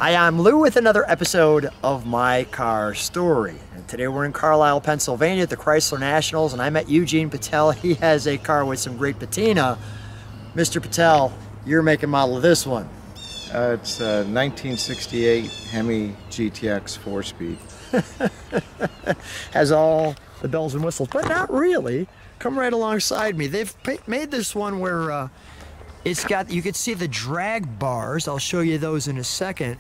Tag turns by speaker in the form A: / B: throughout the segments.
A: Hi, I'm Lou with another episode of My Car Story. And today we're in Carlisle, Pennsylvania at the Chrysler Nationals, and I met Eugene Patel. He has a car with some great patina. Mr. Patel, your make and model of this one?
B: It's a 1968 Hemi GTX 4-speed.
A: Has all the bells and whistles, but not really. Come right alongside me. They've made this one where it's got, you can see the drag bars. I'll show you those in a second.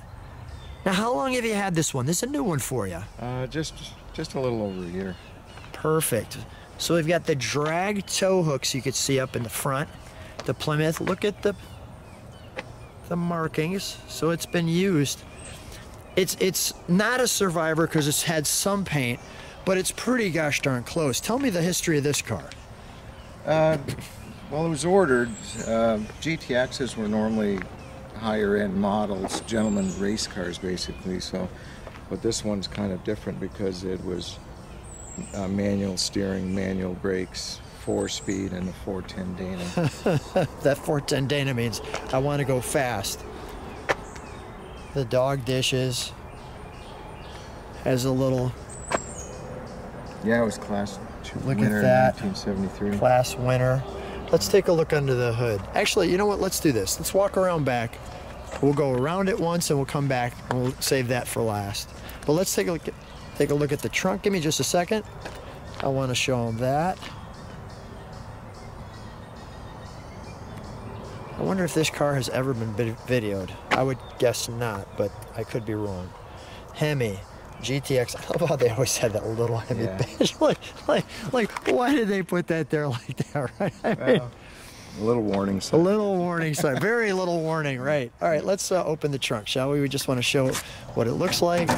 A: Now, how long have you had this one? This is a new one for you.
B: Just a little over a year.
A: Perfect. So we've got the drag tow hooks you could see up in the front. The Plymouth, look at the markings. So it's been used. It's not a survivor because it's had some paint, but it's pretty gosh darn close. Tell me the history of this car.
B: Well, it was ordered. GTXs were normally higher end models, gentleman race cars basically, so, but this one's kind of different because it was manual steering, manual brakes, 4-speed, and a 410 Dana.
A: That 410 Dana means I want to go fast. The dog dishes has a little,
B: Yeah, it was class 2
A: look
B: winner
A: at that.
B: in 1973.
A: Class winner. Let's take a look under the hood. Actually, you know what? Let's do this. Let's walk around back. We'll go around it once and we'll come back and we'll save that for last. But let's take a look at the trunk. Give me just a second. I want to show them that. I wonder if this car has ever been videoed. I would guess not, but I could be wrong. Hemi GTX. I love how they always had that little Hemi badge. like, why did they put that there like that, right? I mean,
B: A little warning sign.
A: a little warning sign. Very little warning, right? All right, let's open the trunk, shall we? We just want to show what it looks like.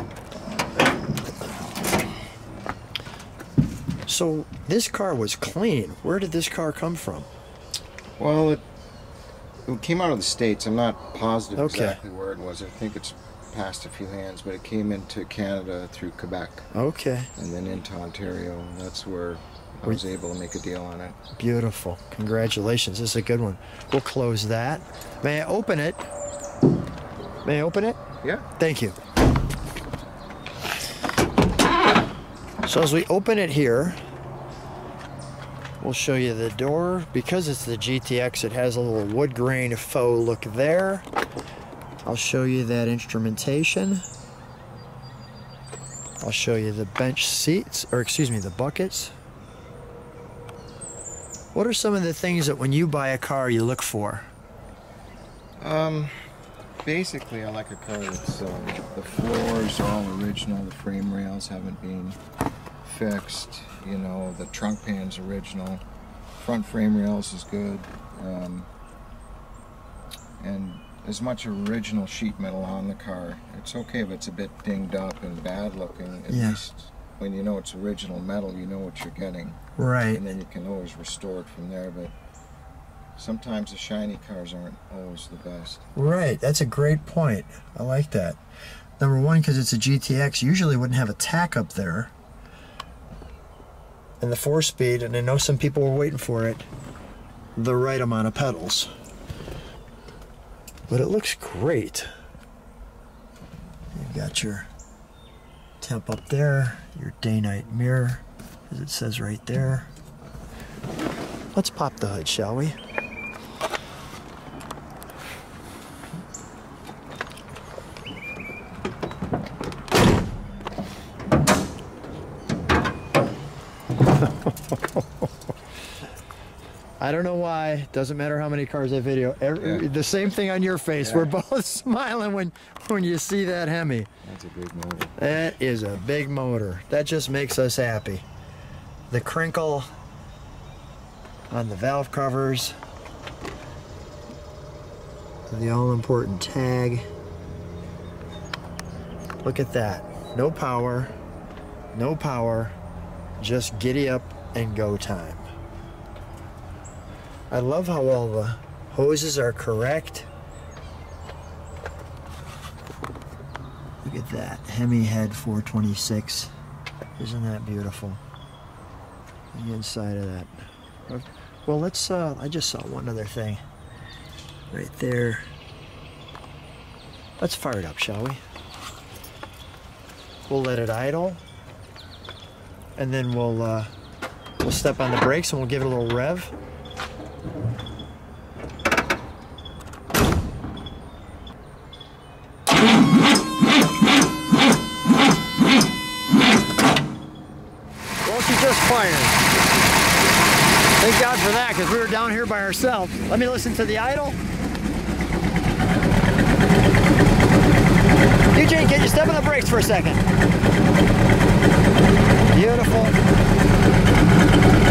A: So this car was clean. Where did this car come from?
B: Well, it came out of the States. I'm not positive
A: Okay.
B: exactly where it was. I think it's passed a few hands, but it came into Canada through Quebec.
A: Okay.
B: And then into Ontario. That's where I was able to make a deal on it.
A: Beautiful. Congratulations. This is a good one. We'll close that. May I open it? May I open it?
B: Yeah.
A: Thank you. So as we open it here, we'll show you the door. Because it's the GTX, it has a little wood grain faux look there. I'll show you that instrumentation. I'll show you the bench seats, or excuse me, the buckets. What are some of the things that when you buy a car you look for?
B: Basically, I like a car that's the floors are all original, the frame rails haven't been fixed, you know, the trunk pan's original, front frame rails is good, and as much original sheet metal on the car. It's okay if it's a bit dinged up and bad looking. At least when you know it's original metal, you know what you're getting.
A: Right.
B: And then you can always restore it from there. But sometimes the shiny cars aren't always the best.
A: Right. That's a great point. I like that. Number one, because it's a GTX, usually wouldn't have a tack up there. And the 4-speed, and I know some people were waiting for it, the right amount of pedals. But it looks great. You've got your temp up there, your day-night mirror, as it says right there. Let's pop the hood, shall we? I don't know why. Doesn't matter how many cars I video. The same thing on your face. Yeah. We're both smiling when you see that Hemi.
B: That's a big motor.
A: That is a big motor. That just makes us happy. The crinkle on the valve covers. The all-important tag. Look at that. No power. No power. Just giddy up and go time. I love how all the hoses are correct. Look at that. Hemi head 426. Isn't that beautiful? The inside of that. Well, let's, I just saw one other thing. Right there. Let's fire it up, shall we? We'll let it idle, and then we'll step on the brakes and we'll give it a little rev. Well, she just fired. Thank God for that, because we were down here by ourselves. Let me listen to the idle. Eugene, can you step on the brakes for a second? Beautiful.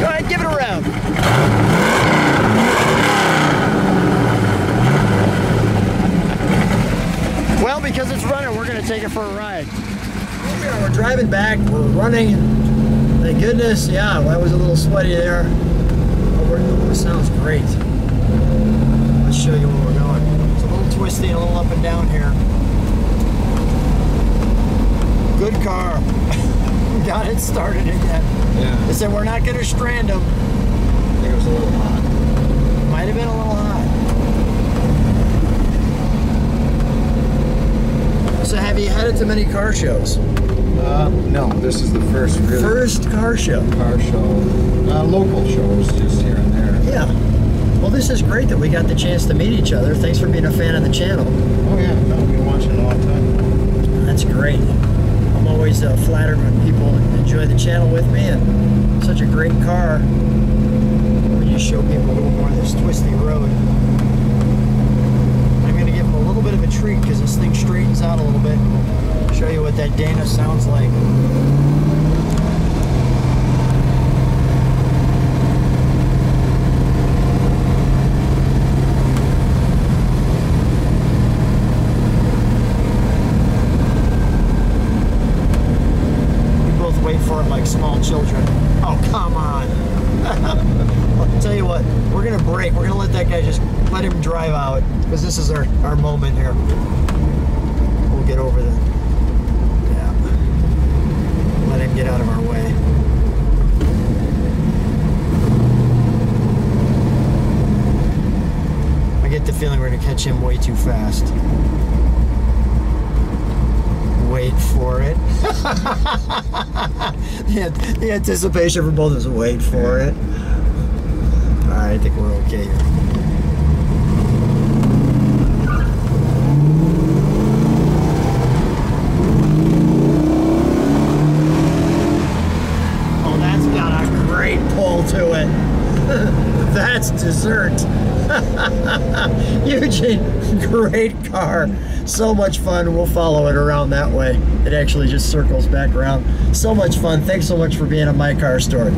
A: Go ahead, give it a rev. Well, because it's running, we're going to take it for a ride. We're driving back, we're running. Thank goodness, yeah, I was a little sweaty there. But it sounds great. Let's show you where we're going. It's a little twisty and a little up and down here. Good car. Got it started again. Yeah. They said we're not going to strand them.
B: I think it was a little hot.
A: Might have been a little hot. So have you headed to many car shows?
B: No, this is the first really
A: first car show.
B: Local shows, just here and there.
A: Yeah. Well, this is great that we got the chance to meet each other. Thanks for being a fan of the channel.
B: Oh yeah, no, I've been watching a long time.
A: That's great. I'm always flattered when people enjoy the channel with me, and such a great car when you show people a little more of this twisty road. I'm going to give them a little bit of a treat because this thing straightens out a little bit. Show you what that Dana sounds like. For it like small children. Oh, come on. I'll tell you what, we're going to brake. We're going to let that guy just let him drive out, because this is our moment here. We'll get over the, yeah. Let him get out of our way. I get the feeling we're going to catch him way too fast. Wait for it. The anticipation for both of us, wait for it. Alright, I think we're okay here. Oh, that's got a great pull to it. That's dessert. Eugene, great car. So much fun. We'll follow it around that way. It actually just circles back around. So much fun. Thanks so much for being on My Car Story.